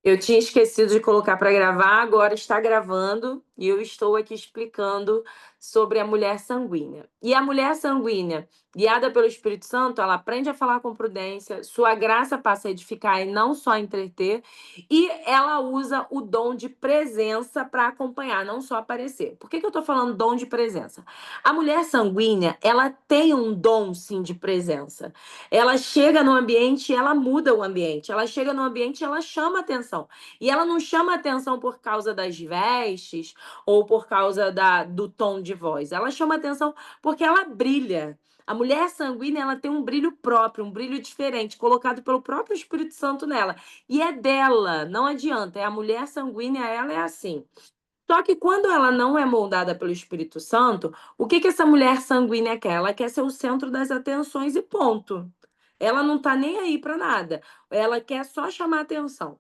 Eu tinha esquecido de colocar para gravar, agora está gravando e eu estou aqui explicando sobre a mulher sanguínea. E a mulher sanguínea, guiada pelo Espírito Santo, ela aprende a falar com prudência, sua graça passa a edificar e não só entreter, e ela usa o dom de presença para acompanhar, não só aparecer. Por que eu estou falando dom de presença? A mulher sanguínea, ela tem um dom, sim, de presença. Ela chega no ambiente e ela muda o ambiente. Ela chega no ambiente e ela chama atenção. E ela não chama atenção por causa das vestes ou por causa do tom de voz. Ela chama atenção porque ela brilha. A mulher sanguínea, ela tem um brilho próprio, um brilho diferente, colocado pelo próprio Espírito Santo nela. E é dela, não adianta. É a mulher sanguínea, ela é assim. Só que quando ela não é moldada pelo Espírito Santo, o que essa mulher sanguínea quer? Ela quer ser o centro das atenções e ponto. Ela não tá nem aí para nada. Ela quer só chamar atenção.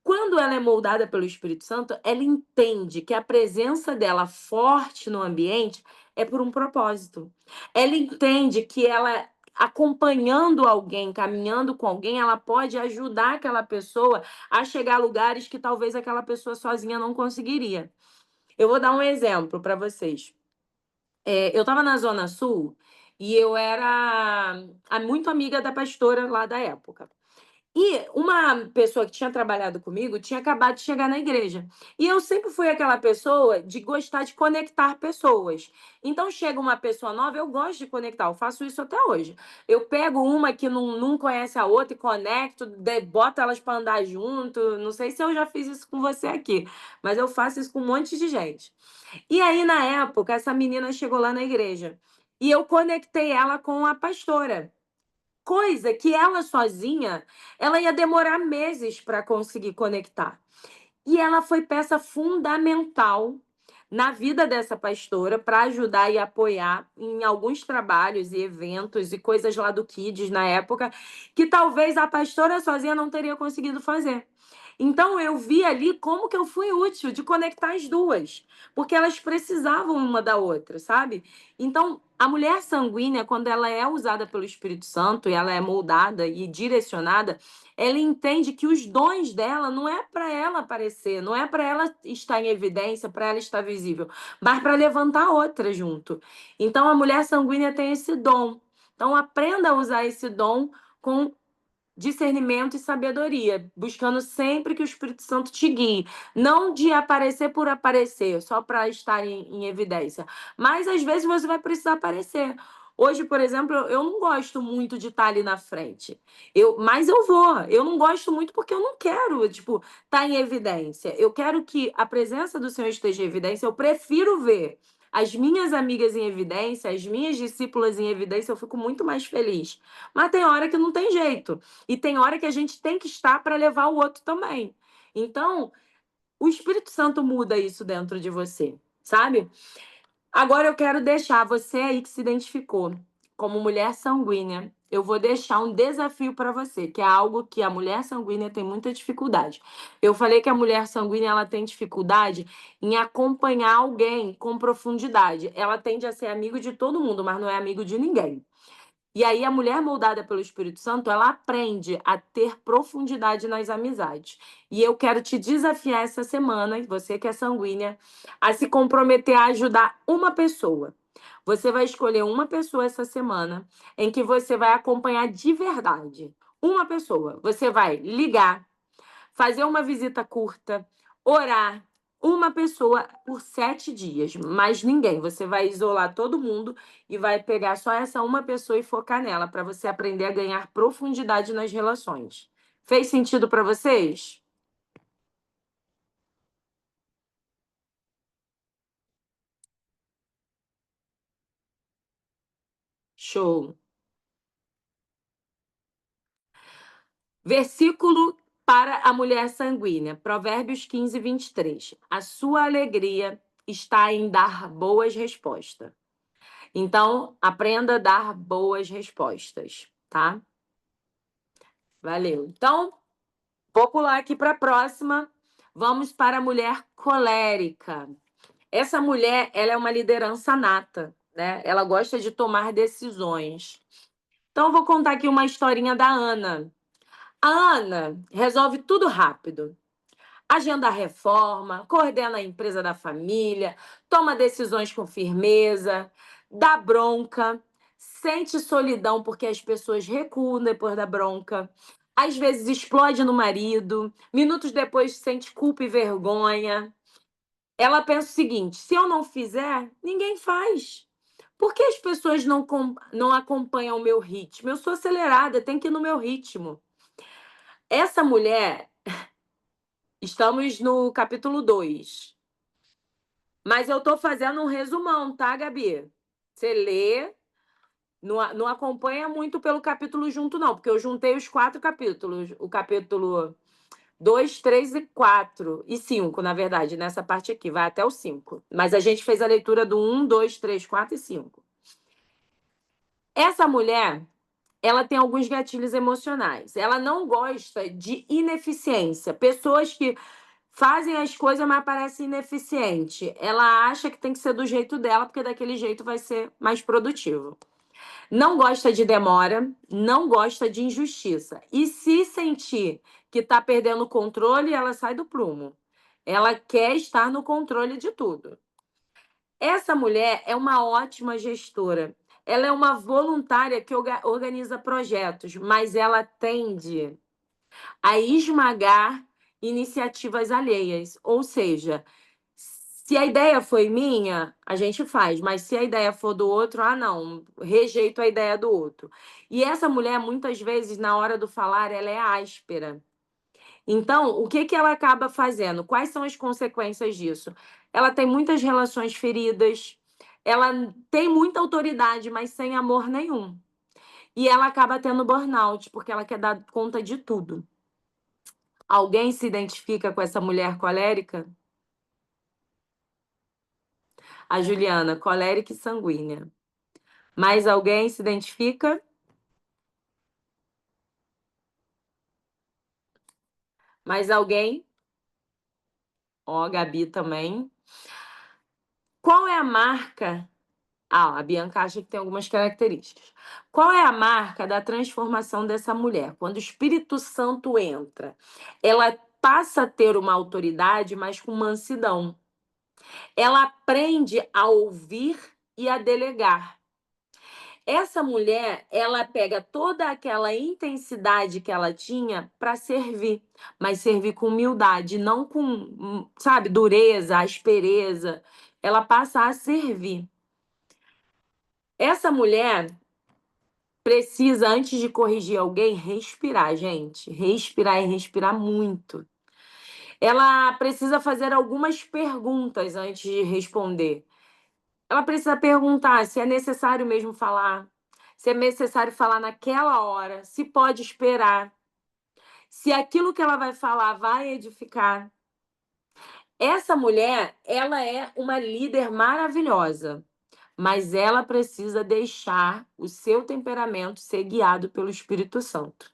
Quando ela é moldada pelo Espírito Santo, ela entende que a presença dela forte no ambiente é por um propósito. Ela entende que ela acompanhando alguém, caminhando com alguém, ela pode ajudar aquela pessoa a chegar a lugares que talvez aquela pessoa sozinha não conseguiria. Eu vou dar um exemplo para vocês. Eu estava na Zona Sul e eu era muito amiga da pastora lá da época. E uma pessoa que tinha trabalhado comigo tinha acabado de chegar na igreja. E eu sempre fui aquela pessoa de gostar de conectar pessoas. Então, chega uma pessoa nova, eu gosto de conectar, eu faço isso até hoje. Eu pego uma que não conhece a outra e conecto, boto elas para andar junto. Não sei se eu já fiz isso com você aqui, mas eu faço isso com um monte de gente. E aí, na época, essa menina chegou lá na igreja. E eu conectei ela com a pastora. Coisa que ela sozinha, ela ia demorar meses para conseguir conectar. E ela foi peça fundamental na vida dessa pastora para ajudar e apoiar em alguns trabalhos e eventos e coisas lá do Kids na época, que talvez a pastora sozinha não teria conseguido fazer. Então eu vi ali como que eu fui útil de conectar as duas, porque elas precisavam uma da outra, sabe? Então, a mulher sanguínea, quando ela é usada pelo Espírito Santo e ela é moldada e direcionada, ela entende que os dons dela não é para ela aparecer, não é para ela estar em evidência, para ela estar visível, mas para levantar outra junto. Então, a mulher sanguínea tem esse dom. Então, aprenda a usar esse dom com discernimento e sabedoria, buscando sempre que o Espírito Santo te guie, não de aparecer por aparecer, só para estar em evidência, mas às vezes você vai precisar aparecer. Hoje, por exemplo, eu não gosto muito de estar ali na frente. Mas eu vou. Eu não gosto muito porque eu não quero, tipo, estar em evidência. Eu quero que a presença do Senhor esteja em evidência. Eu prefiro ver as minhas amigas em evidência, as minhas discípulas em evidência, eu fico muito mais feliz. Mas tem hora que não tem jeito. E tem hora que a gente tem que estar para levar o outro também. Então, o Espírito Santo muda isso dentro de você, sabe? Agora eu quero deixar você aí que se identificou como mulher sanguínea. Eu vou deixar um desafio para você, que é algo que a mulher sanguínea tem muita dificuldade. Eu falei que a mulher sanguínea ela tem dificuldade em acompanhar alguém com profundidade. Ela tende a ser amigo de todo mundo, mas não é amigo de ninguém. E aí a mulher moldada pelo Espírito Santo, ela aprende a ter profundidade nas amizades. E eu quero te desafiar essa semana, você que é sanguínea, a se comprometer a ajudar uma pessoa. Você vai escolher uma pessoa essa semana em que você vai acompanhar de verdade. Uma pessoa. Você vai ligar, fazer uma visita curta, orar, uma pessoa por 7 dias, mais ninguém. Você vai isolar todo mundo e vai pegar só essa uma pessoa e focar nela, para você aprender a ganhar profundidade nas relações. Fez sentido para vocês? Show. Versículo para a mulher sanguínea, Provérbios 15, 23. A sua alegria está em dar boas respostas. Então, aprenda a dar boas respostas, tá? Valeu. Então, vou pular aqui para a próxima. Vamos para a mulher colérica. Essa mulher, ela é uma liderança nata, né? Ela gosta de tomar decisões. Então, eu vou contar aqui uma historinha da Ana. A Ana resolve tudo rápido. agenda a reforma, coordena a empresa da família, toma decisões com firmeza, dá bronca, sente solidão porque as pessoas recuam depois da bronca, às vezes explode no marido, minutos depois sente culpa e vergonha. Ela pensa o seguinte: se eu não fizer, ninguém faz. Por que as pessoas não acompanham o meu ritmo? Eu sou acelerada, tem que ir no meu ritmo. Essa mulher, estamos no capítulo 2. Mas eu estou fazendo um resumão, tá, Gabi? Você lê, não acompanha muito pelo capítulo junto, não, porque eu juntei os 4 capítulos. O capítulo 2, 3 e 4 e 5, na verdade, nessa parte aqui, vai até o 5. Mas a gente fez a leitura do 1, 2, 3, 4 e 5. Essa mulher, ela tem alguns gatilhos emocionais. Ela não gosta de ineficiência. Pessoas que fazem as coisas, mas parecem ineficiente. Ela acha que tem que ser do jeito dela, porque daquele jeito vai ser mais produtivo. Não gosta de demora, não gosta de injustiça. E se sentir que está perdendo o controle, ela sai do prumo. Ela quer estar no controle de tudo. Essa mulher é uma ótima gestora. Ela é uma voluntária que organiza projetos, mas ela tende a esmagar iniciativas alheias. Ou seja, se a ideia foi minha, a gente faz, mas se a ideia for do outro, não, rejeito a ideia do outro. E essa mulher, muitas vezes, na hora do falar, ela é áspera. Então, o que ela acaba fazendo? Quais são as consequências disso? Ela tem muitas relações feridas, ela tem muita autoridade, mas sem amor nenhum. E ela acaba tendo burnout, porque ela quer dar conta de tudo. Alguém se identifica com essa mulher colérica? A Juliana, colérica e sanguínea. Mais alguém se identifica? Mais alguém? Ó, a Gabi também. Qual é a marca? A Bianca acha que tem algumas características. Qual é a marca da transformação dessa mulher? Quando o Espírito Santo entra, ela passa a ter uma autoridade, mas com mansidão. Ela aprende a ouvir e a delegar. Essa mulher, ela pega toda aquela intensidade que ela tinha para servir, mas servir com humildade, não com, sabe, dureza, aspereza. Ela passa a servir. Essa mulher precisa, antes de corrigir alguém, respirar, gente. Respirar e respirar muito. Ela precisa fazer algumas perguntas antes de responder. Ela precisa perguntar se é necessário mesmo falar, se é necessário falar naquela hora, se pode esperar, se aquilo que ela vai falar vai edificar. Essa mulher, ela é uma líder maravilhosa, mas ela precisa deixar o seu temperamento ser guiado pelo Espírito Santo.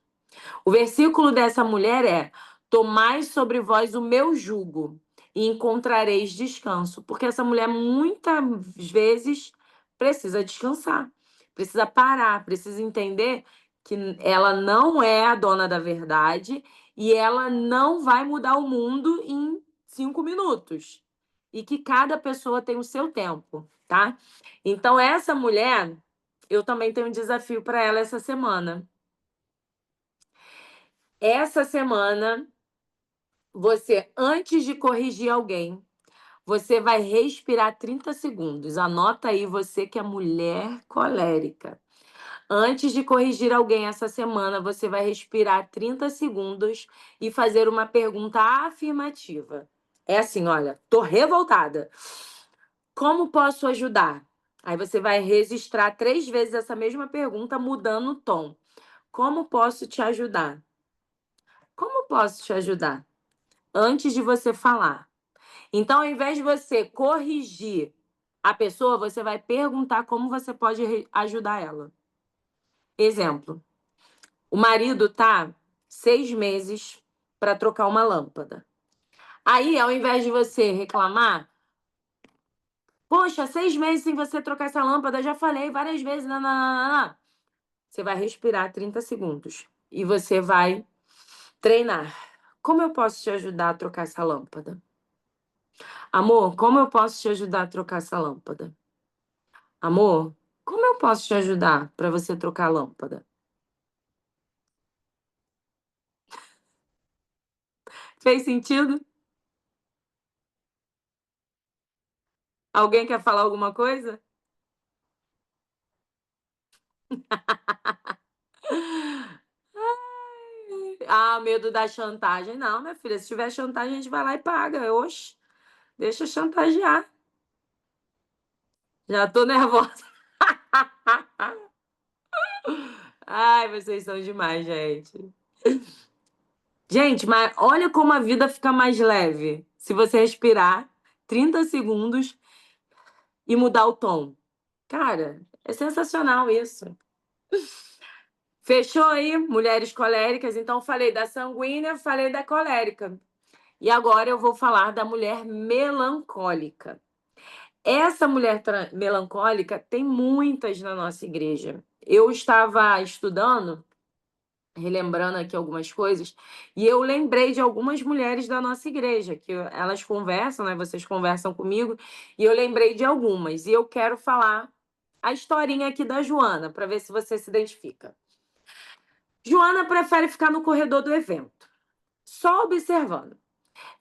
O versículo dessa mulher é: tomai sobre vós o meu jugo e encontrareis descanso. Porque essa mulher muitas vezes precisa descansar, precisa parar, precisa entender que ela não é a dona da verdade e ela não vai mudar o mundo em 5 minutos. E que cada pessoa tem o seu tempo, tá? Então, essa mulher, eu também tenho um desafio para ela essa semana. Essa semana, você, antes de corrigir alguém, você vai respirar 30 segundos. Anota aí, você que é mulher colérica. Antes de corrigir alguém essa semana, você vai respirar 30 segundos e fazer uma pergunta afirmativa. É assim, olha, tô revoltada. Como posso ajudar? Aí você vai registrar 3 vezes essa mesma pergunta, mudando o tom. Como posso te ajudar? Como posso te ajudar? Antes de você falar. Então, ao invés de você corrigir a pessoa, você vai perguntar como você pode ajudar ela. Exemplo: o marido tá 6 meses para trocar uma lâmpada. Aí, ao invés de você reclamar, poxa, 6 meses sem você trocar essa lâmpada, já falei várias vezes, nananana. Você vai respirar 30 segundos e você vai treinar. como eu posso te ajudar a trocar essa lâmpada? Amor, como eu posso te ajudar a trocar essa lâmpada? Amor, como eu posso te ajudar para você trocar a lâmpada? Fez sentido? Alguém quer falar alguma coisa? Ah, medo da chantagem. Não, minha filha, se tiver chantagem, a gente vai lá e paga. Oxe, deixa chantagear. Já tô nervosa. Ai, vocês são demais, gente. Gente, mas olha como a vida fica mais leve se você respirar 30 segundos e mudar o tom. Cara, é sensacional isso. Fechou aí, mulheres coléricas? Então, falei da sanguínea, falei da colérica. E agora eu vou falar da mulher melancólica. Essa mulher melancólica tem muitas na nossa igreja. Eu estava estudando, relembrando aqui algumas coisas, e eu lembrei de algumas mulheres da nossa igreja, que elas conversam, né? Vocês conversam comigo, e eu lembrei de algumas. E eu quero falar a historinha aqui da Joana, para ver se você se identifica. Joana prefere ficar no corredor do evento, só observando.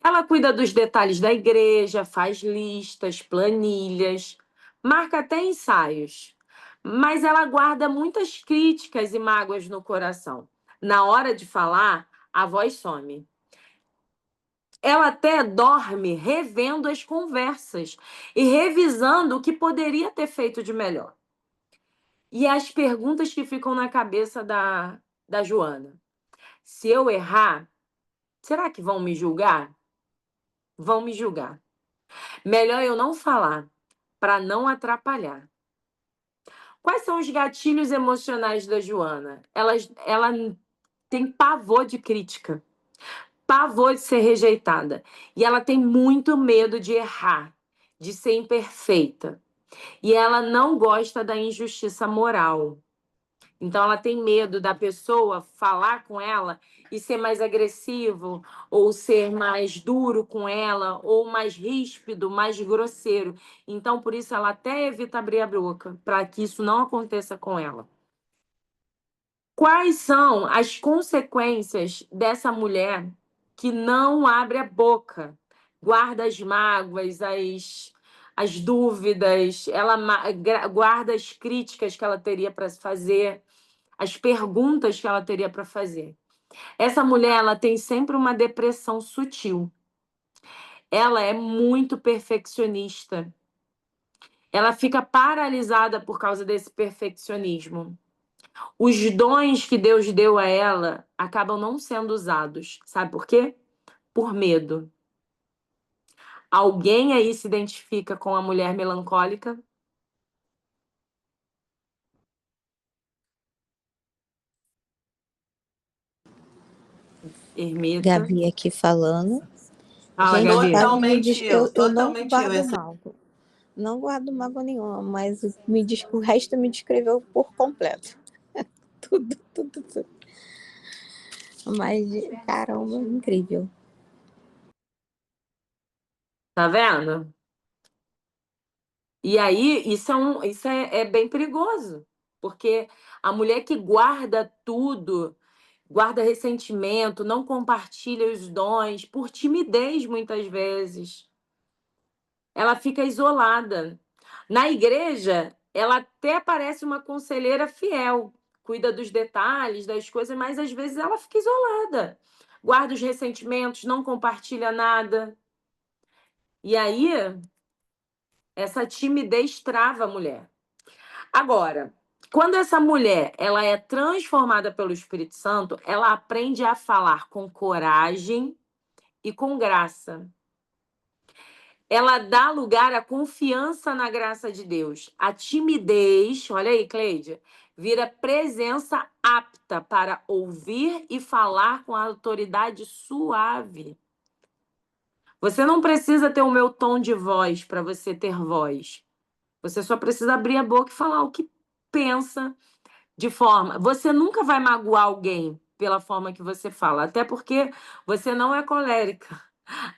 Ela cuida dos detalhes da igreja, faz listas, planilhas, marca até ensaios. Mas ela guarda muitas críticas e mágoas no coração. Na hora de falar, a voz some. Ela até dorme revendo as conversas e revisando o que poderia ter feito de melhor. E as perguntas que ficam na cabeça da Joana. Se eu errar, será que vão me julgar? Vão me julgar. Melhor eu não falar, para não atrapalhar. Quais são os gatilhos emocionais da Joana? Ela tem pavor de crítica, pavor de ser rejeitada. E ela tem muito medo de errar, de ser imperfeita. E ela não gosta da injustiça moral. Então, ela tem medo da pessoa falar com ela e ser mais agressivo, ou ser mais duro com ela, ou mais ríspido, mais grosseiro. Então, por isso, ela até evita abrir a boca, para que isso não aconteça com ela. Quais são as consequências dessa mulher que não abre a boca, guarda as mágoas, as dúvidas, ela guarda as críticas que ela teria para fazer, as perguntas que ela teria para fazer. Essa mulher, ela tem sempre uma depressão sutil. Ela é muito perfeccionista. Ela fica paralisada por causa desse perfeccionismo. Os dons que Deus deu a ela acabam não sendo usados. Sabe por quê? Por medo. Alguém aí se identifica com a mulher melancólica? Ermita. Gabi aqui falando. Fala, Gente, Gabi. Totalmente eu não totalmente eu. guardo mágoa. Não guardo mágoa nenhuma, mas o resto me descreveu por completo. Tudo. Mas, caramba, incrível. Tá vendo? E aí, isso é bem perigoso, porque a mulher que guarda tudo, guarda ressentimento, não compartilha os dons, por timidez, muitas vezes, ela fica isolada. Na igreja, ela até parece uma conselheira fiel, cuida dos detalhes, das coisas, mas às vezes ela fica isolada, guarda os ressentimentos, não compartilha nada. E aí, essa timidez trava a mulher. Agora, quando essa mulher ela é transformada pelo Espírito Santo, ela aprende a falar com coragem e com graça. Ela dá lugar à confiança na graça de Deus. A timidez, olha aí, Cleidia, vira presença apta para ouvir e falar com a autoridade suave. Você não precisa ter o meu tom de voz para você ter voz. Você só precisa abrir a boca e falar o que pensa de forma. Você nunca vai magoar alguém pela forma que você fala, até porque você não é colérica.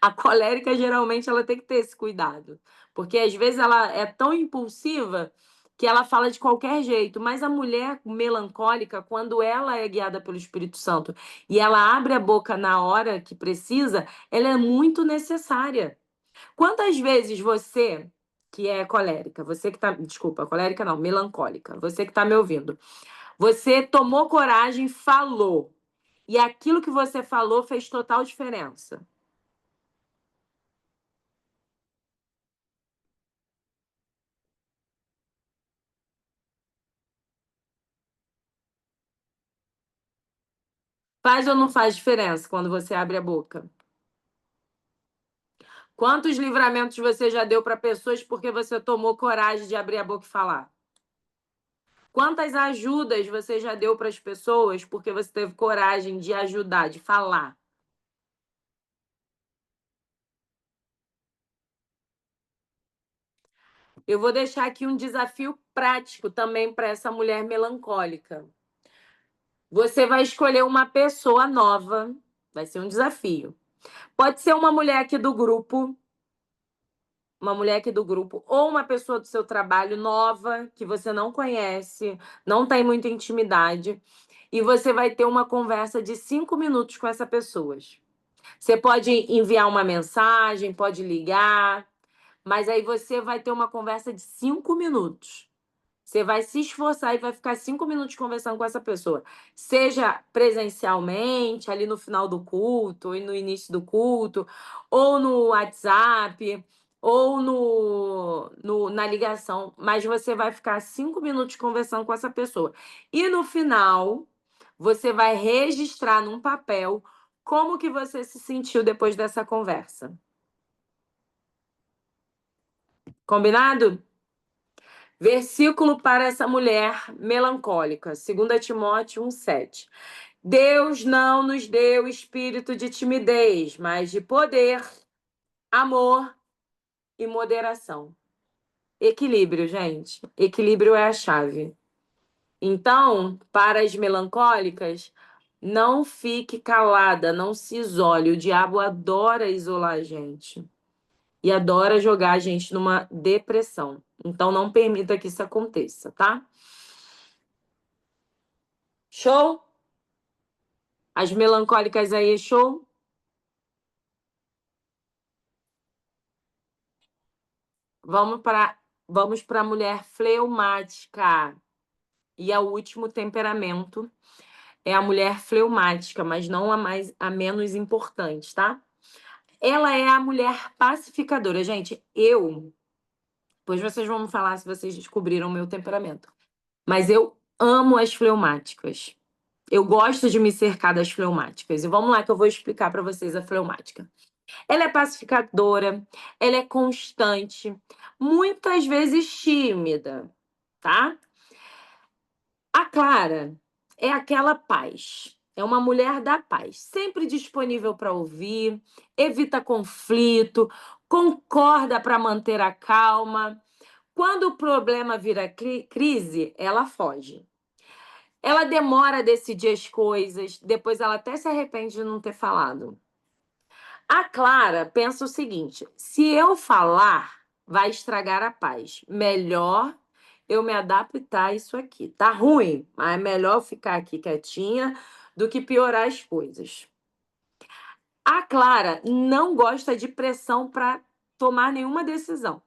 A colérica, geralmente, ela tem que ter esse cuidado, porque às vezes ela é tão impulsiva que ela fala de qualquer jeito, mas a mulher melancólica, quando ela é guiada pelo Espírito Santo e ela abre a boca na hora que precisa, ela é muito necessária. Quantas vezes você, que é colérica, você que tá, desculpa, colérica não, melancólica, você que tá me ouvindo, você tomou coragem, falou, e aquilo que você falou fez total diferença? Faz ou não faz diferença quando você abre a boca? Quantos livramentos você já deu para pessoas porque você tomou coragem de abrir a boca e falar? Quantas ajudas você já deu para as pessoas porque você teve coragem de ajudar, de falar? Eu vou deixar aqui um desafio prático também para essa mulher melancólica. Você vai escolher uma pessoa nova, vai ser um desafio. Pode ser uma mulher aqui do grupo, ou uma pessoa do seu trabalho nova, que você não conhece, não tem muita intimidade, e você vai ter uma conversa de 5 minutos com essa pessoa. Você pode enviar uma mensagem, pode ligar, mas aí você vai ter uma conversa de 5 minutos. Você vai se esforçar e vai ficar 5 minutos conversando com essa pessoa. Seja presencialmente, ali no final do culto, ou no início do culto, ou no WhatsApp, ou na ligação. Mas você vai ficar 5 minutos conversando com essa pessoa. E no final, você vai registrar num papel como que você se sentiu depois dessa conversa. Combinado? Versículo para essa mulher melancólica, 2 Timóteo 1,7. Deus não nos deu espírito de timidez, mas de poder, amor e moderação. Equilíbrio, gente. Equilíbrio é a chave. Então, para as melancólicas, não fique calada, não se isole. O diabo adora isolar a gente e adora jogar a gente numa depressão. Então, não permita que isso aconteça, tá? Show? As melancólicas aí, show? Vamos para a mulher fleumática. E o último temperamento é a mulher fleumática, mas não a menos importante, tá? Ela é a mulher pacificadora. Gente, depois vocês vão me falar se vocês descobriram o meu temperamento. Mas eu amo as fleumáticas. Eu gosto de me cercar das fleumáticas. E vamos lá que eu vou explicar para vocês a fleumática. Ela é pacificadora, ela é constante, muitas vezes tímida, tá? A Clara é aquela paz. É uma mulher da paz, sempre disponível para ouvir, evita conflito, concorda para manter a calma. Quando o problema vira crise, ela foge. Ela demora a decidir as coisas, depois ela até se arrepende de não ter falado. A Clara pensa o seguinte: se eu falar, vai estragar a paz. Melhor eu me adaptar a isso aqui. Tá ruim, mas é melhor eu ficar aqui quietinha do que piorar as coisas. A Clara não gosta de pressão para tomar nenhuma decisão.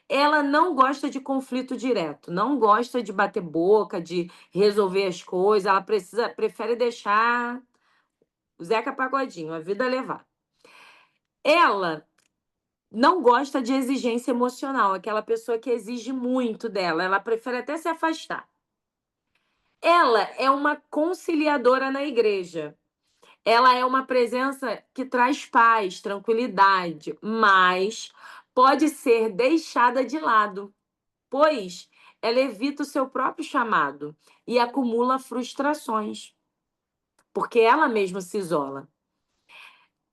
Ela não gosta de conflito direto, não gosta de bater boca, de resolver as coisas. Ela prefere deixar o Zeca Pagodinho, a vida levar. Ela não gosta de exigência emocional, aquela pessoa que exige muito dela, ela prefere até se afastar. Ela é uma conciliadora na igreja. Ela é uma presença que traz paz, tranquilidade, mas pode ser deixada de lado, pois ela evita o seu próprio chamado e acumula frustrações, porque ela mesma se isola.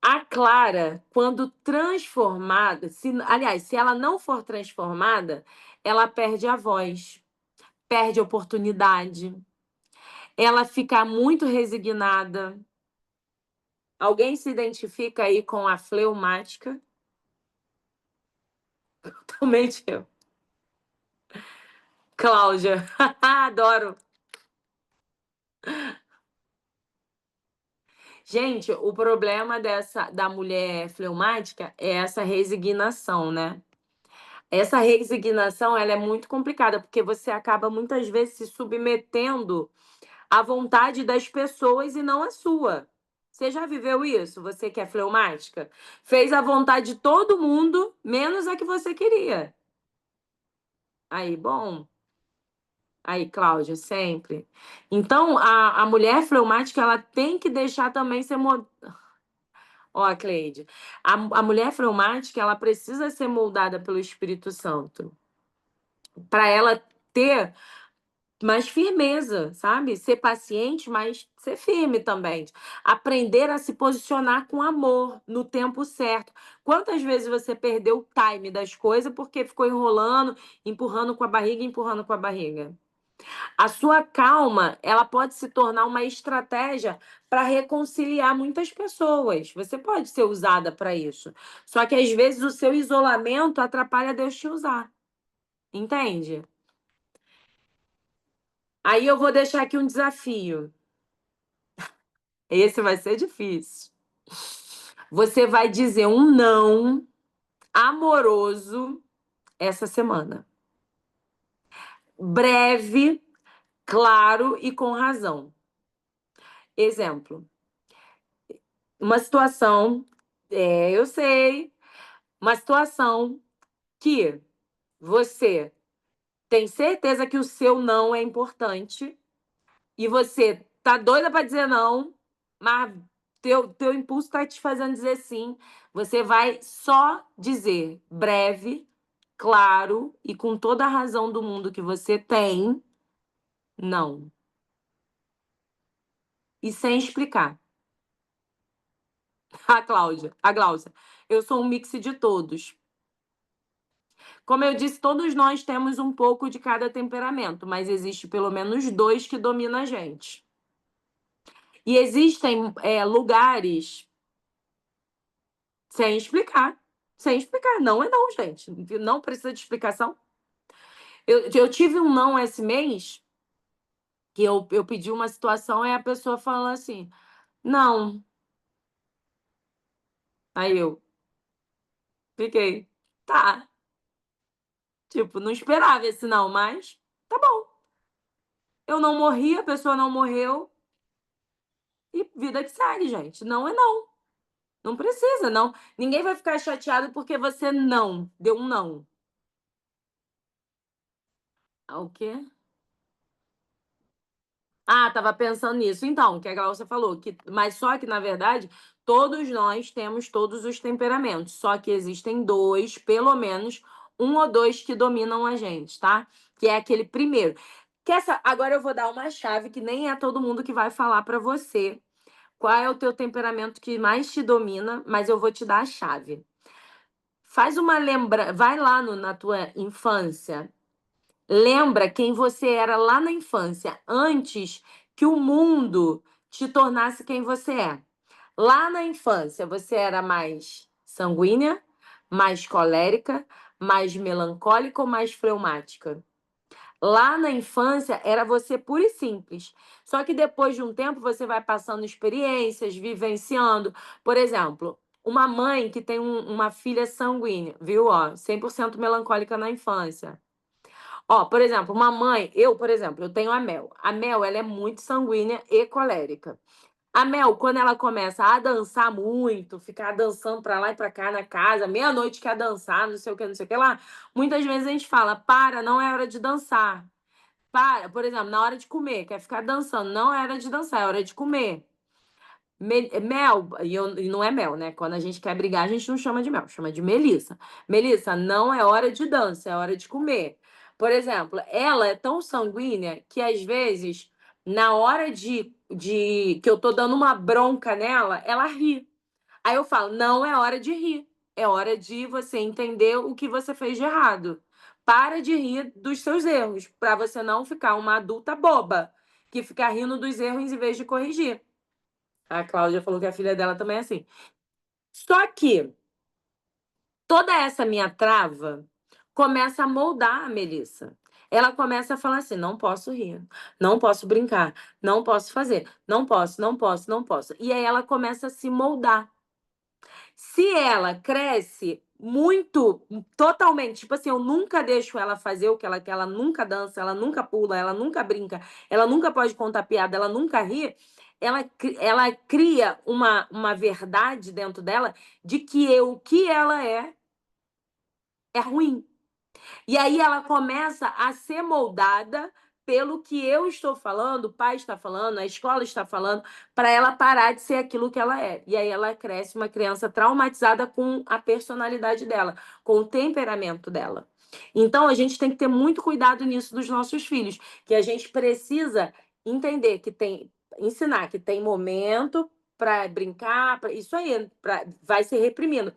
A Clara, quando transformada, aliás, se ela não for transformada, ela perde a voz, perde a oportunidade. ela ficar muito resignada. Alguém se identifica aí com a fleumática? Totalmente eu. Cláudia, adoro. Gente, o problema da mulher fleumática é essa resignação, né? Essa resignação, ela é muito complicada, porque você acaba muitas vezes se submetendo à vontade das pessoas e não à sua. Você já viveu isso? Você que é fleumática? Fez a vontade de todo mundo, menos a que você queria. Aí, bom. Aí, Cláudia, sempre. Então, a mulher fleumática, ela tem que deixar também ser. Ó, Cleide, a mulher fleumática, ela precisa ser moldada pelo Espírito Santo. Para ela ter mais firmeza, sabe? Ser paciente, mas ser firme também. Aprender a se posicionar com amor no tempo certo. Quantas vezes você perdeu o time das coisas porque ficou enrolando, empurrando com a barriga, empurrando com a barriga? A sua calma, ela pode se tornar uma estratégia para reconciliar muitas pessoas. Você pode ser usada para isso. Só que às vezes o seu isolamento atrapalha Deus te usar. Entende? Aí eu vou deixar aqui um desafio. Esse vai ser difícil. Você vai dizer um não amoroso essa semana. Breve, claro e com razão. Exemplo. Uma situação, eu sei, uma situação que você tem certeza que o seu não é importante e você tá doida para dizer não, mas teu impulso tá te fazendo dizer sim. Você vai só dizer breve, claro e com toda a razão do mundo que você tem, não. E sem explicar. A Gláucia, eu sou um mix de todos. Como eu disse, todos nós temos um pouco de cada temperamento, mas existe pelo menos dois que dominam a gente. E existem lugares sem explicar. Sem explicar. Não é não, gente. Não precisa de explicação. Eu tive um não esse mês, que eu pedi uma situação e a pessoa falou assim: não. Aí eu fiquei, tá. Tipo, não esperava esse não, mas tá bom. Eu não morri, a pessoa não morreu. E vida que segue, gente. Não é não. Não precisa, não. Ninguém vai ficar chateado porque você não deu um não. Ah, o quê? Ah, estava pensando nisso. Então, que a Glaucia falou, mas só que, na verdade, todos nós temos todos os temperamentos. Só que existem dois, pelo menos, um ou dois que dominam a gente, tá? Que é aquele primeiro. Agora eu vou dar uma chave que nem é todo mundo que vai falar para você qual é o teu temperamento que mais te domina, mas eu vou te dar a chave. Faz uma lembra, vai lá na tua infância. Lembra quem você era lá na infância, antes que o mundo te tornasse quem você é. Lá na infância, você era mais sanguínea, mais colérica, mais melancólica ou mais fleumática? Lá na infância era você pura e simples. Só que depois de um tempo você vai passando experiências, vivenciando. Por exemplo, uma mãe que tem uma filha sanguínea, viu? Ó, 100% melancólica na infância. Ó, por exemplo, uma mãe, por exemplo, eu tenho a Mel. A Mel, ela é muito sanguínea e colérica. A Mel, quando ela começa a dançar muito, ficar dançando pra lá e pra cá na casa, meia-noite quer dançar, não sei o que, não sei o que lá, muitas vezes a gente fala, para, não é hora de dançar. Para, por exemplo, na hora de comer, quer ficar dançando, não é hora de dançar, é hora de comer. Mel, e não é Mel, né? Quando a gente quer brigar, a gente não chama de Mel, chama de Melissa. Melissa, não é hora de dança, é hora de comer. Por exemplo, ela é tão sanguínea que às vezes, na hora de que eu tô dando uma bronca nela, ela ri. Aí eu falo, não é hora de rir, é hora de você entender o que você fez de errado. Para de rir dos seus erros, para você não ficar uma adulta boba que fica rindo dos erros em vez de corrigir. A Cláudia falou que a filha dela também é assim. Só que toda essa minha trava começa a moldar a Melissa. Ela começa a falar assim: não posso rir, não posso brincar, não posso fazer, não posso, não posso, não posso. E aí ela começa a se moldar. Se ela cresce muito, totalmente, tipo assim, eu nunca deixo ela fazer o que ela quer, ela nunca dança, ela nunca pula, ela nunca brinca, ela nunca pode contar piada, ela nunca ri, ela cria uma verdade dentro dela de que o que ela é ruim. E aí ela começa a ser moldada pelo que eu estou falando, o pai está falando, a escola está falando, para ela parar de ser aquilo que ela é. E aí ela cresce uma criança traumatizada com a personalidade dela, com o temperamento dela. Então a gente tem que ter muito cuidado nisso dos nossos filhos, que a gente precisa entender que tem, ensinar que tem momento para brincar, isso aí, vai se reprimindo.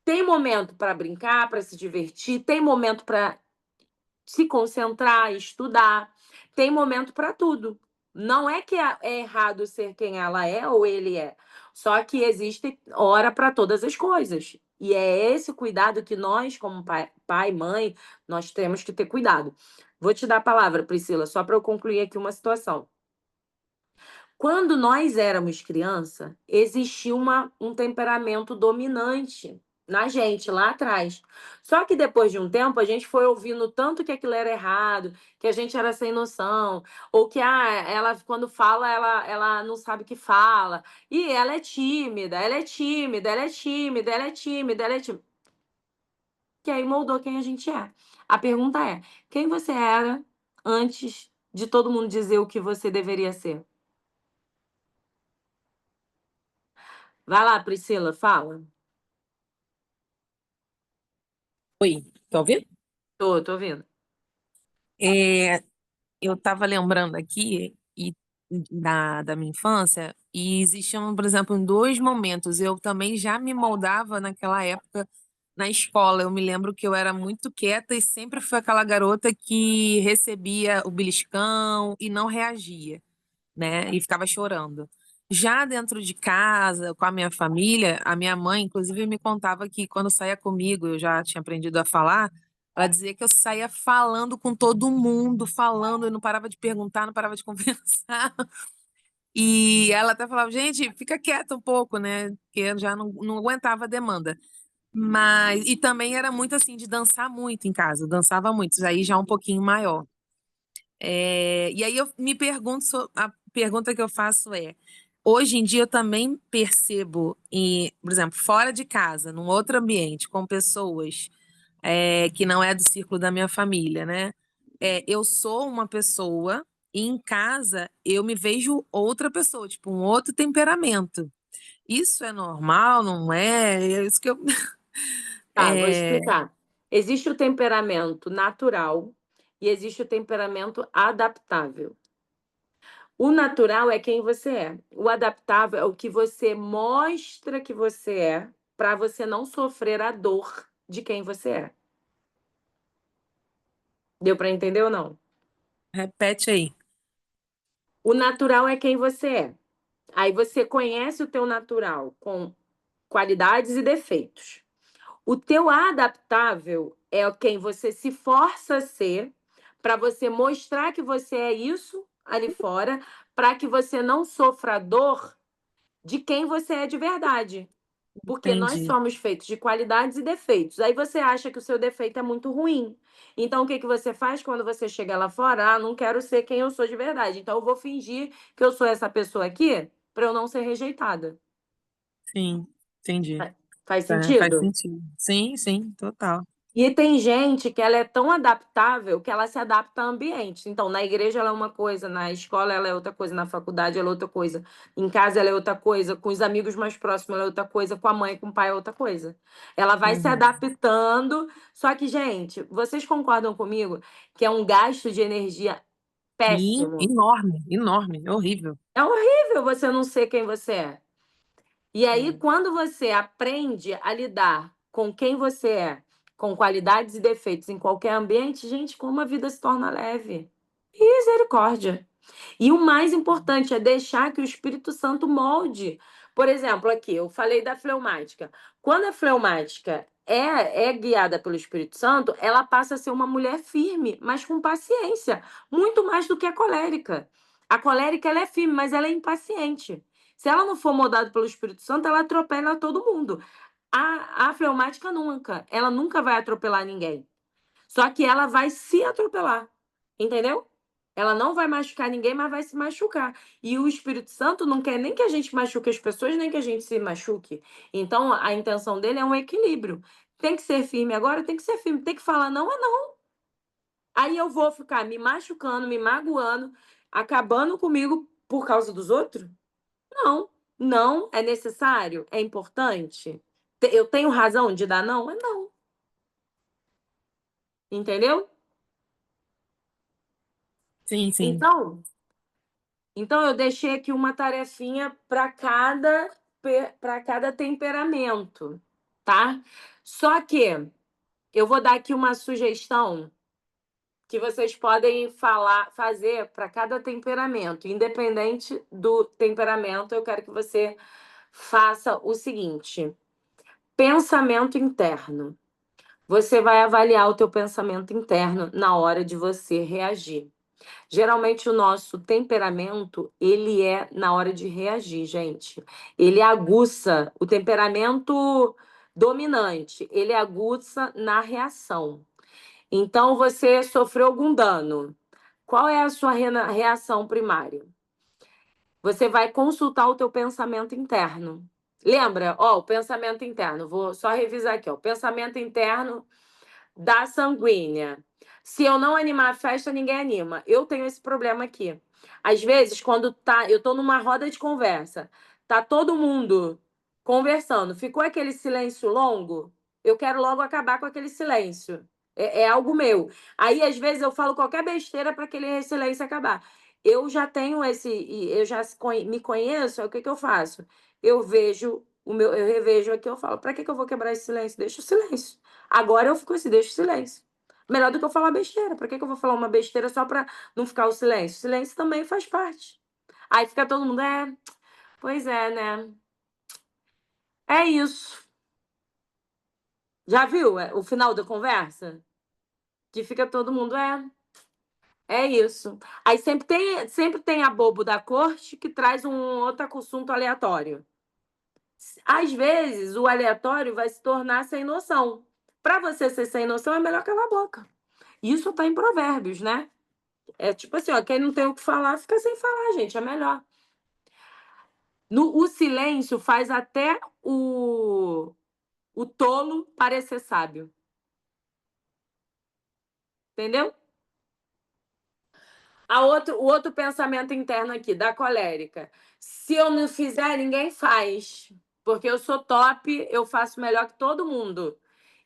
Tem momento para brincar, para se divertir, tem momento para se concentrar, estudar, tem momento para tudo. Não é que é errado ser quem ela é ou ele é, só que existe hora para todas as coisas. E é esse cuidado que nós, como pai, mãe, nós temos que ter cuidado. Vou te dar a palavra, Priscila, só para eu concluir aqui uma situação. Quando nós éramos criança, existia um temperamento dominante na gente lá atrás. Só que depois de um tempo, a gente foi ouvindo tanto que aquilo era errado, que a gente era sem noção, ou que ela, quando fala, ela não sabe o que fala. E ela é tímida, ela é tímida, ela é tímida, ela é tímida, ela é tímida. Que aí moldou quem a gente é. A pergunta é: quem você era antes de todo mundo dizer o que você deveria ser? Vai lá, Priscila, fala. Oi, tá ouvindo? Tô ouvindo. É, eu estava lembrando aqui da minha infância e existiam, por exemplo, em dois momentos. Eu também já me moldava naquela época na escola. Eu me lembro que eu era muito quieta e sempre fui aquela garota que recebia o beliscão e não reagia, né? E ficava chorando. Já dentro de casa, com a minha família, a minha mãe, inclusive, me contava que quando saía comigo, eu já tinha aprendido a falar, ela dizia que eu saía falando com todo mundo, falando, eu não parava de perguntar, não parava de conversar. E ela até falava, gente, fica quieta um pouco, né? Porque eu já não aguentava a demanda. E também era muito assim, de dançar muito em casa, eu dançava muito, isso aí já um pouquinho maior. E aí eu me pergunto, a pergunta que eu faço é, hoje em dia eu também percebo, por exemplo, fora de casa, num outro ambiente, com pessoas que não é do círculo da minha família, né? Eu sou uma pessoa e em casa eu me vejo outra pessoa, tipo um outro temperamento. Isso é normal, não é? É isso que eu. Tá, vou explicar. Existe o temperamento natural e existe o temperamento adaptável. O natural é quem você é. O adaptável é o que você mostra que você é para você não sofrer a dor de quem você é. Deu para entender ou não? Repete aí. O natural é quem você é. Aí você conhece o teu natural com qualidades e defeitos. O teu adaptável é quem você se força a ser para você mostrar que você é isso ali fora, para que você não sofra a dor de quem você é de verdade. Porque nós Entendi. somos feitos de qualidades e defeitos. Aí você acha que o seu defeito é muito ruim. Então, o que que você faz quando você chega lá fora? Ah, não quero ser quem eu sou de verdade. Então, eu vou fingir que eu sou essa pessoa aqui para eu não ser rejeitada. Sim, entendi. Faz Faz sentido? sentido. Sim, sim, total. E tem gente que ela é tão adaptável que ela se adapta a ambientes. Então, na igreja ela é uma coisa, na escola ela é outra coisa, na faculdade ela é outra coisa, em casa ela é outra coisa, com os amigos mais próximos ela é outra coisa, com a mãe, com o pai é outra coisa. Ela vai se Uhum. adaptando. Só que, gente, vocês concordam comigo que é um gasto de energia Sim, péssimo? enorme, enorme, horrível. É horrível você não ser quem você é. E aí, É. quando você aprende a lidar com quem você é, com qualidades e defeitos em qualquer ambiente, gente, como a vida se torna leve. Misericórdia. E o mais importante é deixar que o Espírito Santo molde. Por exemplo, aqui, eu falei da fleumática. Quando a fleumática é guiada pelo Espírito Santo, ela passa a ser uma mulher firme, mas com paciência, muito mais do que a colérica. A colérica ela é firme, mas ela é impaciente. Se ela não for moldada pelo Espírito Santo, ela atropela todo mundo. A fleumática nunca. Ela nunca vai atropelar ninguém. Só que ela vai se atropelar. Entendeu? Ela não vai machucar ninguém, mas vai se machucar. E o Espírito Santo não quer nem que a gente machuque as pessoas, nem que a gente se machuque. Então, a intenção dele é um equilíbrio. Tem que ser firme agora, tem que ser firme. Tem que falar não é não. Aí eu vou ficar me machucando, me magoando, acabando comigo por causa dos outros? Não. Não é necessário? É importante? Eu tenho razão de dar não? É não. Entendeu? Sim, sim. Então eu deixei aqui uma tarefinha para cada temperamento, tá? Só que eu vou dar aqui uma sugestão que vocês podem fazer para cada temperamento, independente do temperamento, eu quero que você faça o seguinte: pensamento interno. Você vai avaliar o teu pensamento interno na hora de você reagir. Geralmente o nosso temperamento, ele é na hora de reagir, gente. Ele aguça o temperamento dominante, ele aguça na reação. Então você sofreu algum dano. Qual é a sua reação primária? Você vai consultar o teu pensamento interno. Lembra? Ó, o pensamento interno. Vou só revisar aqui, ó. O pensamento interno da sanguínea. Se eu não animar a festa, ninguém anima. Eu tenho esse problema aqui. Às vezes, quando eu tô numa roda de conversa, tá todo mundo conversando, ficou aquele silêncio longo, eu quero logo acabar com aquele silêncio. É algo meu. Aí, às vezes, eu falo qualquer besteira para aquele silêncio acabar. Eu já tenho eu já me conheço, o que que eu faço? Eu vejo eu revejo aqui, eu falo, para que que eu vou quebrar esse silêncio? Deixa o silêncio. Agora eu fico assim, deixa o silêncio. Melhor do que eu falar besteira. Por que que eu vou falar uma besteira só para não ficar o silêncio? O silêncio também faz parte. Aí fica todo mundo, pois é, né? É isso. Já viu o final da conversa? Que fica todo mundo, é isso. Aí sempre tem a bobo da corte que traz um outro assunto aleatório. Às vezes, o aleatório vai se tornar sem noção. Para você ser sem noção, é melhor calar a boca. Isso está em Provérbios, né? É tipo assim, ó, quem não tem o que falar, fica sem falar, gente, é melhor. O silêncio faz até o tolo parecer sábio. Entendeu? O outro pensamento interno aqui, da colérica. Se eu não fizer, ninguém faz. Porque eu sou top, eu faço melhor que todo mundo.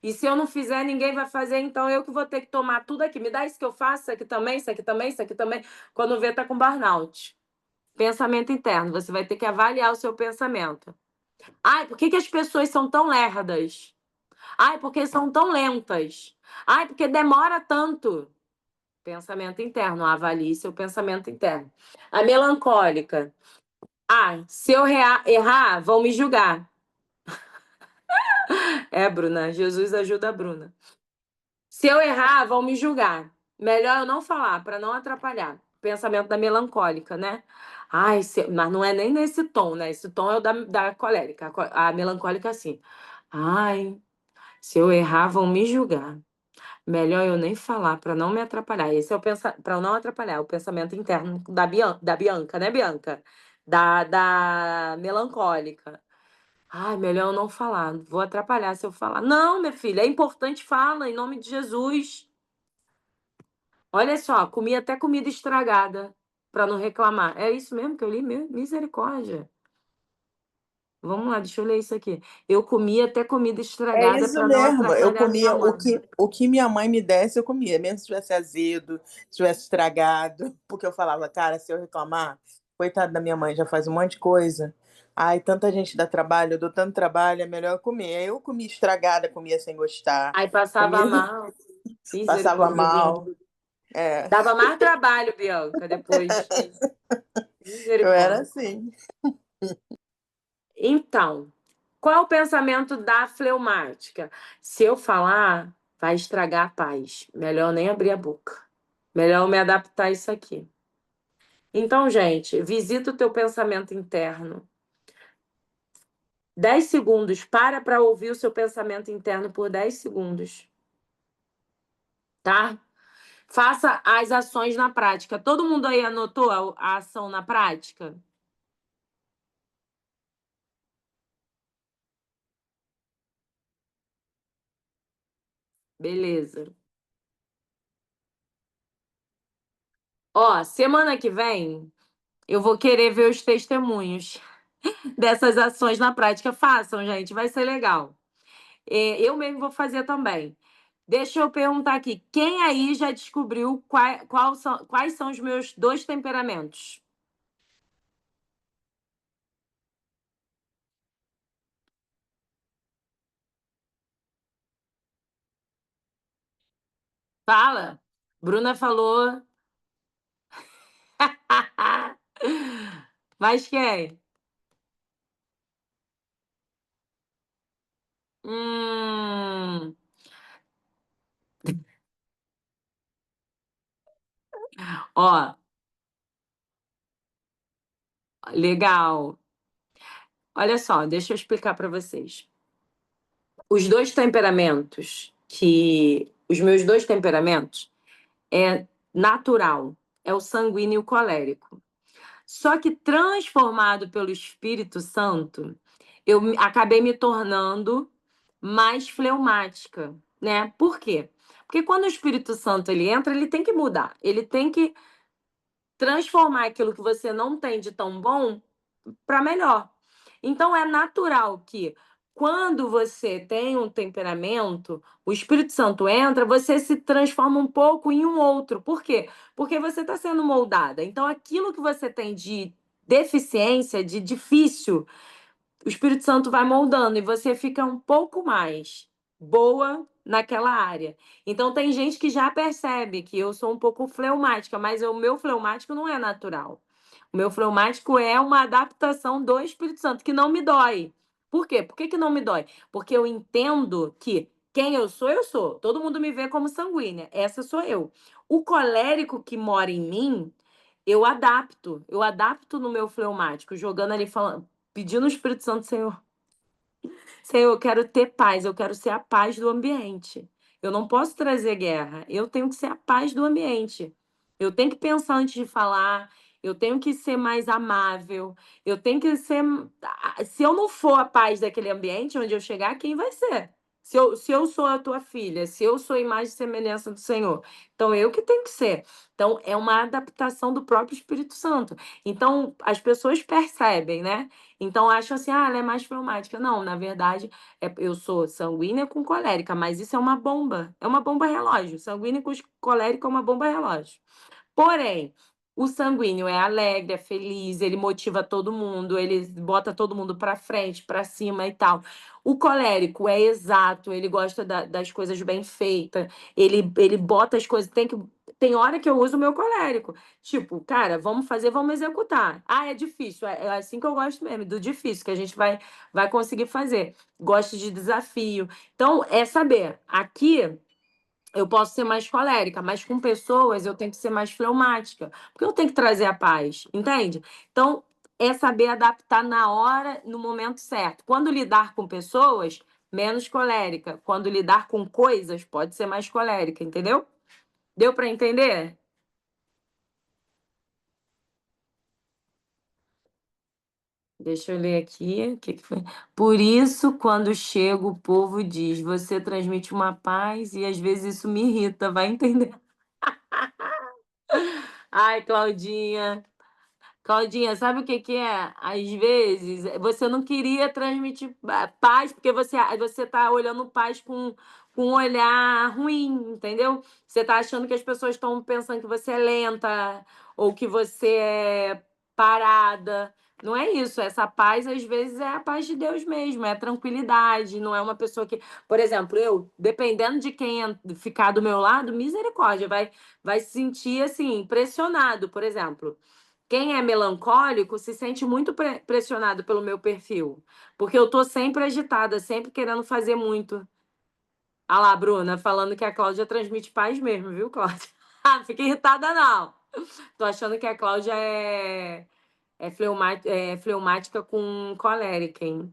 E se eu não fizer, ninguém vai fazer, então eu que vou ter que tomar tudo aqui. Me dá isso que eu faço, isso aqui também, isso aqui também, isso aqui também. Quando vê, tá com burnout. Pensamento interno. Você vai ter que avaliar o seu pensamento. Ai, por que que as pessoas são tão lerdas? Ai, porque são tão lentas. Ai, porque demora tanto. Pensamento interno, avalie seu pensamento interno. A melancólica. Se eu errar, vão me julgar. Bruna, Jesus ajuda a Bruna. Se eu errar, vão me julgar. Melhor eu não falar, para não atrapalhar. Pensamento da melancólica, né? Mas não é nem nesse tom, né? Esse tom é o da colérica. A melancólica, assim. Ai, se eu errar, vão me julgar. Melhor eu nem falar para não me atrapalhar. Esse é o para não atrapalhar, o pensamento interno da Bianca, né, Bianca? Da melancólica. Ai, melhor eu não falar. Vou atrapalhar se eu falar. Não, minha filha, é importante, fala, em nome de Jesus. Olha só, comi até comida estragada para não reclamar. É isso mesmo que eu li? Misericórdia. Vamos lá, deixa eu ler isso aqui. Eu comi até comida É estragada isso para não mesmo. Eu atrapalhar minha comia mãe. o que minha mãe me desse, eu comia, mesmo se tivesse azedo, se tivesse estragado, porque eu falava, cara, se eu reclamar, coitada da minha mãe, já faz um monte de coisa. Ai, tanta gente dá trabalho, eu dou tanto trabalho, é melhor eu comer. Aí eu comia estragada, comia sem gostar, Aí passava comia, mal. passava Misericórdia. mal. É, Dava mais trabalho, Bianca, depois. eu era Misericórdia. assim. Então, qual é o pensamento da fleumática? Se eu falar, vai estragar a paz. Melhor nem abrir a boca. Melhor eu me adaptar a isso aqui. Então, gente, visita o teu pensamento interno. 10 segundos, para ouvir o seu pensamento interno por 10 segundos. Tá? Faça as ações na prática. Todo mundo aí anotou a ação na prática? Beleza. Ó, semana que vem eu vou querer ver os testemunhos dessas ações na prática. Façam, gente, vai ser legal. Eu mesmo vou fazer também. Deixa eu perguntar aqui, quem aí já descobriu quais são os meus 2 temperamentos? Fala. Bruna falou. Mas quem? Hum, ó, legal. Olha só, deixa eu explicar para vocês. Os meus 2 temperamentos é natural, é o sanguíneo e o colérico. Só que transformado pelo Espírito Santo, acabei me tornando mais fleumática, né? Por quê? Porque quando o Espírito Santo ele entra, ele tem que mudar, ele tem que transformar aquilo que você não tem de tão bom para melhor. Então é natural que quando você tem um temperamento, o Espírito Santo entra, você se transforma um pouco em um outro. Por quê? Porque você está sendo moldada. Então aquilo que você tem de deficiência, de difícil, o Espírito Santo vai moldando e você fica um pouco mais boa naquela área. Então tem gente que já percebe que eu sou um pouco fleumática, mas o meu fleumático não é natural. O meu fleumático é uma adaptação do Espírito Santo, que não me dói. Por quê? Por que que não me dói? Porque eu entendo que quem eu sou, eu sou. Todo mundo me vê como sanguínea. Essa sou eu. O colérico que mora em mim, eu adapto. Eu adapto no meu fleumático, jogando ali, falando, pedindo o Espírito Santo, Senhor. Senhor, eu quero ter paz, eu quero ser a paz do ambiente. Eu não posso trazer guerra, eu tenho que ser a paz do ambiente. Eu tenho que pensar antes de falar, eu tenho que ser mais amável, eu tenho que ser. Se eu não for a paz daquele ambiente onde eu chegar, quem vai ser? Se eu sou a tua filha, se eu sou a imagem e semelhança do Senhor, então eu que tenho que ser. Então, é uma adaptação do próprio Espírito Santo. Então, as pessoas percebem, né? Então acham assim, ela é mais fleumática. Não, na verdade, eu sou sanguínea com colérica, mas isso é uma bomba relógio. Sanguínea com colérica é uma bomba relógio. Porém, o sanguíneo é alegre, é feliz, ele motiva todo mundo, ele bota todo mundo para frente, para cima e tal. O colérico é exato, ele gosta das coisas bem feitas, ele bota as coisas. Tem hora que eu uso o meu colérico. Tipo, cara, vamos fazer, vamos executar. Ah, é difícil. É assim que eu gosto mesmo, do difícil, que a gente vai conseguir fazer. Gosto de desafio. Então, é saber. Aqui eu posso ser mais colérica, mas com pessoas eu tenho que ser mais fleumática, porque eu tenho que trazer a paz, entende? Então, é saber adaptar na hora, no momento certo. Quando lidar com pessoas, menos colérica. Quando lidar com coisas, pode ser mais colérica, entendeu? Deu para entender? Deixa eu ler aqui. O que que foi? Por isso, quando chego, o povo diz: você transmite uma paz e às vezes isso me irrita, vai entender. Ai, Claudinha. Claudinha, sabe o que que é? Às vezes você não queria transmitir paz porque você tá olhando paz com um olhar ruim, entendeu? Você tá achando que as pessoas estão pensando que você é lenta ou que você é parada. Não é isso. Essa paz, às vezes, é a paz de Deus mesmo, é a tranquilidade, não é uma pessoa que. Por exemplo, eu, dependendo de quem ficar do meu lado, misericórdia, vai se sentir assim, pressionado, por exemplo. Quem é melancólico se sente muito pressionado pelo meu perfil, porque eu tô sempre agitada, sempre querendo fazer muito. Ah lá, Bruna, falando que a Cláudia transmite paz mesmo, viu, Cláudia? Ah, fica irritada, não. Tô achando que a Cláudia é fleumática com colérica, hein?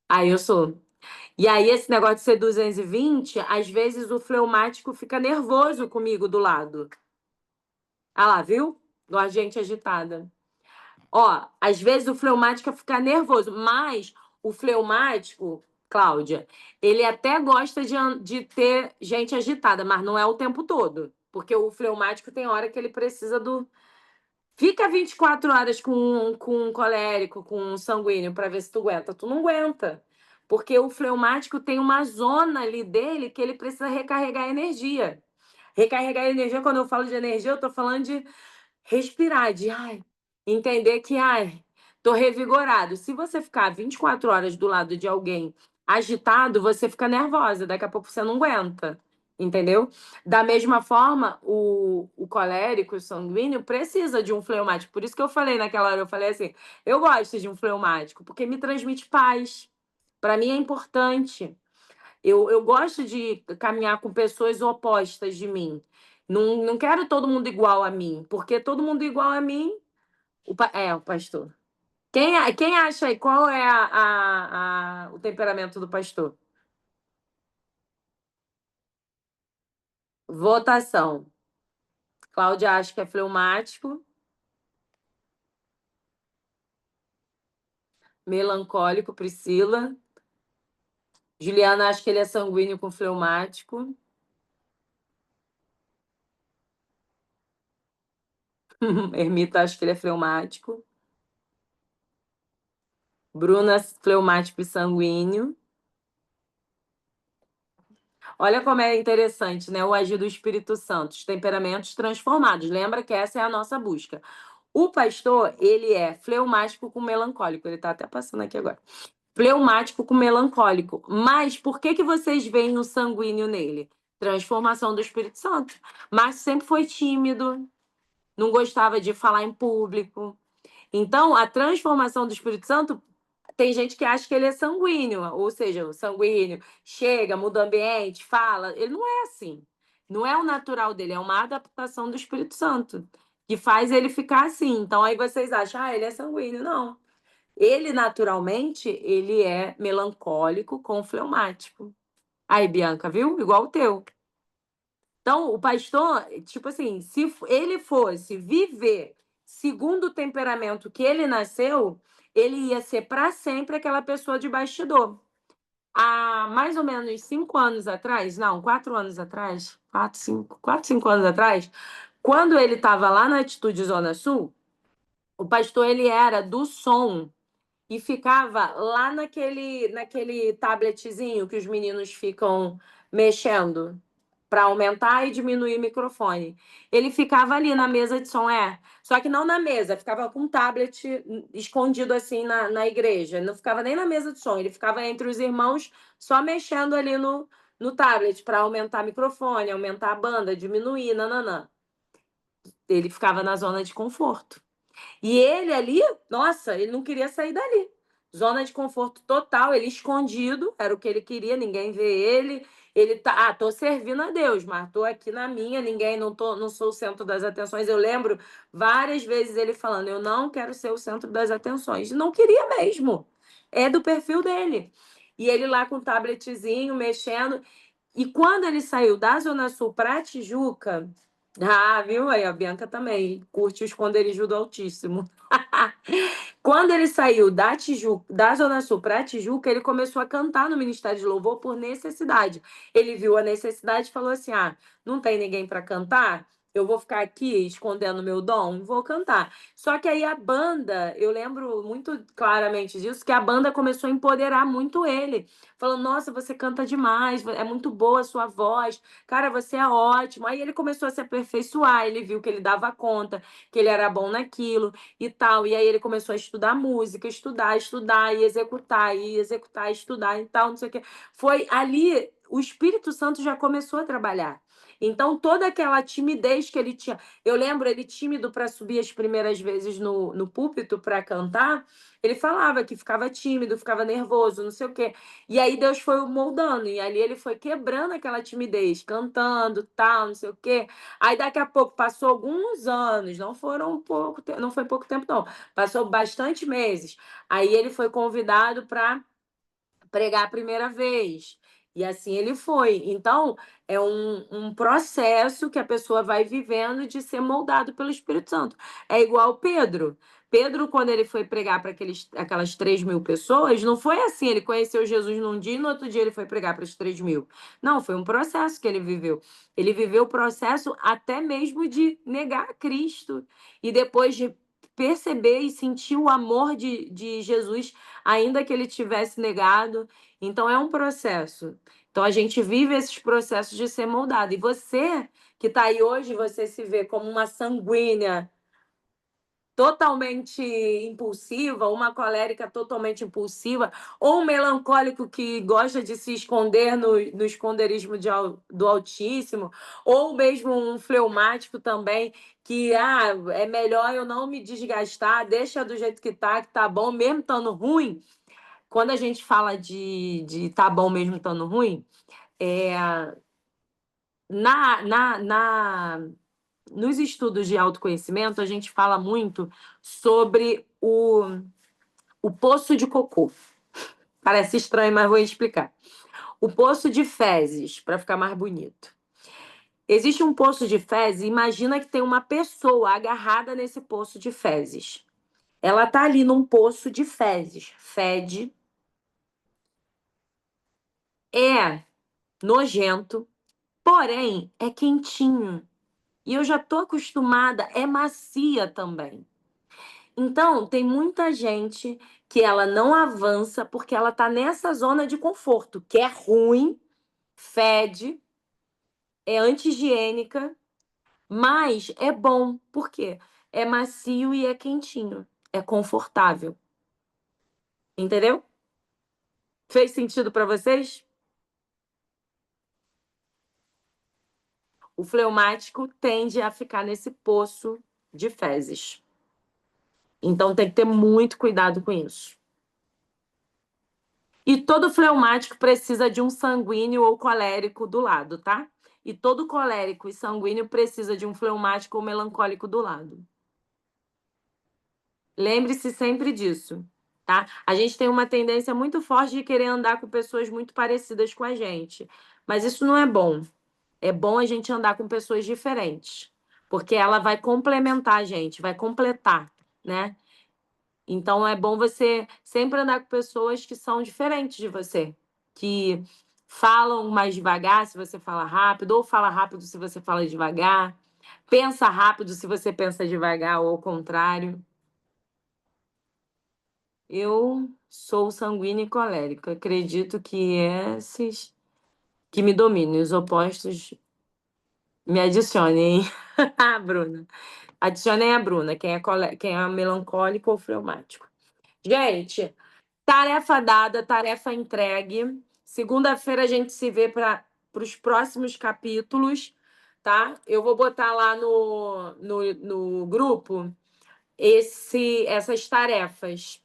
Aí eu sou. E aí, esse negócio de ser 220, às vezes o fleumático fica nervoso comigo do lado. Ah lá, viu? Gosto de gente agitada. Ó, às vezes o fleumático fica nervoso, mas o fleumático, Cláudia, ele até gosta de ter gente agitada, mas não é o tempo todo. Porque o fleumático tem hora que ele precisa do. Fica 24 horas com um colérico, com um sanguíneo, para ver se tu aguenta. Tu não aguenta. Porque o fleumático tem uma zona ali dele que ele precisa recarregar energia. Recarregar energia, quando eu falo de energia, eu tô falando de respirar, de entender que tô revigorado. Se você ficar 24 horas do lado de alguém agitado, você fica nervosa, daqui a pouco você não aguenta. Entendeu? Da mesma forma, o colérico, o sanguíneo, precisa de um fleumático. Por isso que eu falei naquela hora, eu falei assim, eu gosto de um fleumático, porque me transmite paz. Para mim é importante. Eu gosto de caminhar com pessoas opostas de mim. Não quero todo mundo igual a mim, porque todo mundo igual a mim. O pastor. Quem acha aí qual é o temperamento do pastor? Votação. Cláudia acha que é fleumático, melancólico, Priscila. Juliana acha que ele é sanguíneo com fleumático. Ermita acha que ele é fleumático. Bruna, fleumático e sanguíneo. Olha como é interessante, né? O agir do Espírito Santo, os temperamentos transformados. Lembra que essa é a nossa busca. O pastor, ele é fleumático com melancólico. Ele está até passando aqui agora. Fleumático com melancólico. Mas por que vocês veem o sanguíneo nele? Transformação do Espírito Santo. Mas sempre foi tímido, não gostava de falar em público. Então, a transformação do Espírito Santo, tem gente que acha que ele é sanguíneo, ou seja, o sanguíneo chega, muda o ambiente, fala. Ele não é assim. Não é o natural dele, é uma adaptação do Espírito Santo, que faz ele ficar assim. Então, aí vocês acham, ele é sanguíneo. Não. Ele, naturalmente, ele é melancólico com fleumático. Aí, Bianca, viu? Igual o teu. Então, o pastor, tipo assim, se ele fosse viver segundo o temperamento que ele nasceu, ele ia ser para sempre aquela pessoa de bastidor. Há mais ou menos 5 anos atrás, não, 4 anos atrás, 5 anos atrás, quando ele estava lá na Atitude Zona Sul, o pastor ele era do som e ficava lá naquele tabletzinho que os meninos ficam mexendo para aumentar e diminuir o microfone. Ele ficava ali na mesa de som, só que não na mesa, ficava com um tablet escondido assim na igreja, não ficava nem na mesa de som, ele ficava entre os irmãos só mexendo ali no tablet para aumentar o microfone, aumentar a banda, diminuir, nananã. Ele ficava na zona de conforto. E ele ali, nossa, ele não queria sair dali. Zona de conforto total, ele escondido, era o que ele queria, ninguém vê ele. Ele tá, tô servindo a Deus, mas tô aqui na minha, não sou o centro das atenções. Eu lembro várias vezes ele falando, eu não quero ser o centro das atenções. Não queria mesmo. É do perfil dele. E ele lá com o tabletzinho, mexendo. E quando ele saiu da Zona Sul para Tijuca, viu? Aí a Bianca também curte o esconderijo do Altíssimo. Quando ele saiu da Zona Sul para Tijuca, ele começou a cantar no Ministério de Louvor por necessidade. Ele viu a necessidade e falou assim: não tem ninguém para cantar? eu vou ficar aqui escondendo meu dom? Vou cantar. Só que aí a banda, eu lembro muito claramente disso, que a banda começou a empoderar muito ele. Falando, nossa, você canta demais, é muito boa a sua voz, cara, você é ótimo. Aí ele começou a se aperfeiçoar, ele viu que ele dava conta, que ele era bom naquilo e tal. E aí ele começou a estudar música, estudar, e executar, estudar e tal, não sei o quê. Foi ali, o Espírito Santo já começou a trabalhar. Então, toda aquela timidez que ele tinha. Eu lembro ele tímido para subir as primeiras vezes no púlpito para cantar. Ele falava que ficava tímido, ficava nervoso, não sei o quê. E aí Deus foi o moldando, e ali ele foi quebrando aquela timidez, cantando, tal, não sei o quê. Aí daqui a pouco passou alguns anos, não foi pouco tempo, não. Passou bastante meses. Aí ele foi convidado para pregar a primeira vez. E assim ele foi. Então, é um processo que a pessoa vai vivendo de ser moldado pelo Espírito Santo. É igual Pedro. Pedro, quando ele foi pregar para aquelas 3.000 pessoas, não foi assim, ele conheceu Jesus num dia e no outro dia ele foi pregar para os 3.000. Não, foi um processo que ele viveu. Ele viveu o processo até mesmo de negar a Cristo. E depois de perceber e sentir o amor de Jesus, ainda que ele tivesse negado. Então, é um processo. Então, a gente vive esses processos de ser moldado. E você, que está aí hoje, você se vê como uma sanguínea totalmente impulsiva, uma colérica totalmente impulsiva, ou um melancólico que gosta de se esconder no esconderijo do Altíssimo, ou mesmo um fleumático também, que é melhor eu não me desgastar, deixa do jeito que tá bom, mesmo estando ruim. Quando a gente fala de tá bom mesmo estando ruim, na, na, na, nos estudos de autoconhecimento, a gente fala muito sobre o poço de cocô. Parece estranho, mas vou explicar. O poço de fezes, para ficar mais bonito. Existe um poço de fezes, imagina que tem uma pessoa agarrada nesse poço de fezes. Ela está ali num poço de fezes. Fede. É nojento, porém é quentinho. E eu já estou acostumada, é macia também. Então, tem muita gente que ela não avança porque ela está nessa zona de conforto, que é ruim, fede, é anti-higiênica, mas é bom. Por quê? É macio e é quentinho, é confortável. Entendeu? Fez sentido para vocês? O fleumático tende a ficar nesse poço de fezes. Então tem que ter muito cuidado com isso. E todo fleumático precisa de um sanguíneo ou colérico do lado, tá? E todo colérico e sanguíneo precisa de um fleumático ou melancólico do lado. Lembre-se sempre disso, tá? A gente tem uma tendência muito forte de querer andar com pessoas muito parecidas com a gente, mas isso não é bom. É bom a gente andar com pessoas diferentes, porque ela vai complementar a gente, vai completar, né? Então é bom você sempre andar com pessoas que são diferentes de você, que falam mais devagar se você fala rápido, ou fala rápido se você fala devagar, pensa rápido se você pensa devagar, ou ao contrário. Eu sou sanguínea e colérica. Acredito que esses que me dominem, os opostos me adicionem, Bruna. Adicionem a Bruna, quem é melancólico ou fleumático. Gente, tarefa dada, tarefa entregue. Segunda-feira a gente se vê para os próximos capítulos, tá? Eu vou botar lá no grupo essas tarefas.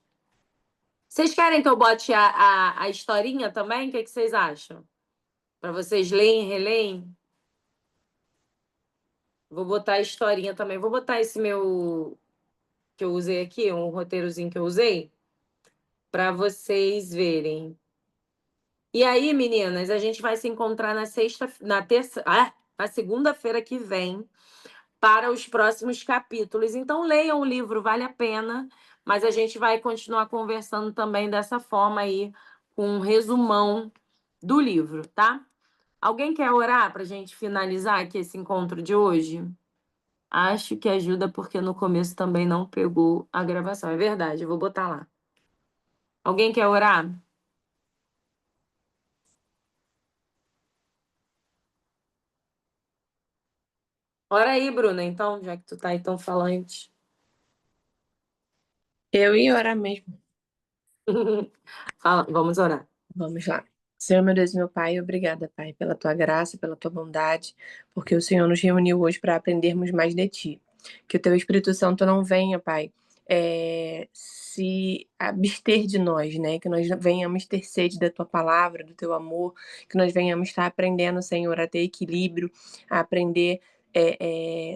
Vocês querem que eu bote a historinha também? O que vocês acham? Para vocês lerem, releem? Vou botar a historinha também. Vou botar esse meu que eu usei aqui, um roteirozinho que eu usei, para vocês verem. E aí, meninas, a gente vai se encontrar na segunda-feira que vem para os próximos capítulos. Então, leiam o livro, vale a pena, mas a gente vai continuar conversando também dessa forma aí, com um resumão do livro, tá? Alguém quer orar para a gente finalizar aqui esse encontro de hoje? Acho que ajuda porque no começo também não pegou a gravação. É verdade, eu vou botar lá. Alguém quer orar? Ora aí, Bruna, então, já que tu tá aí tão falante. Eu ia orar mesmo. Fala, vamos orar. Vamos lá. Senhor, meu Deus e meu Pai, obrigada, Pai, pela tua graça, pela tua bondade, porque o Senhor nos reuniu hoje para aprendermos mais de ti. Que o teu Espírito Santo não venha, Pai, se abster de nós, né? Que nós venhamos ter sede da tua palavra, do teu amor, que nós venhamos estar aprendendo, Senhor, a ter equilíbrio, a aprender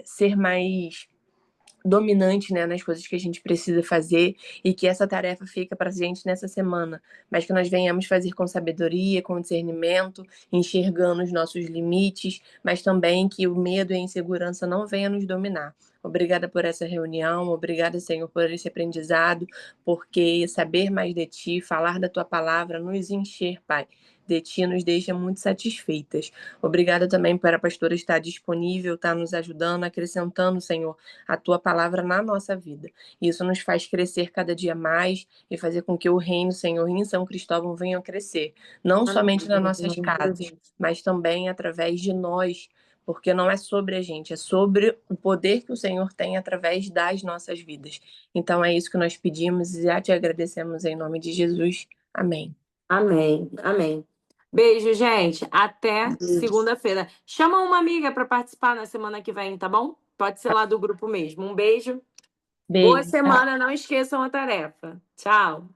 ser mais dominante, né, nas coisas que a gente precisa fazer e que essa tarefa fica para a gente nessa semana, mas que nós venhamos fazer com sabedoria, com discernimento, enxergando os nossos limites, mas também que o medo e a insegurança não venham nos dominar. Obrigada por essa reunião, obrigada, Senhor, por esse aprendizado, porque saber mais de Ti, falar da Tua palavra, nos encher, Pai, de Ti nos deixa muito satisfeitas. Obrigada também para a pastora estar disponível, estar nos ajudando, acrescentando, Senhor, a tua palavra na nossa vida. Isso nos faz crescer cada dia mais e fazer com que o reino, Senhor, em São Cristóvão venha a crescer, não somente nas nossas casas, mas também através de nós, porque não é sobre a gente, é sobre o poder que o Senhor tem através das nossas vidas. Então é isso que nós pedimos e já te agradecemos em nome de Jesus. Amém. Amém, amém. Beijo, gente. Até segunda-feira. Chama uma amiga para participar na semana que vem, tá bom? Pode ser lá do grupo mesmo. Um beijo. Boa Beijo. semana. Não esqueçam a tarefa. Tchau.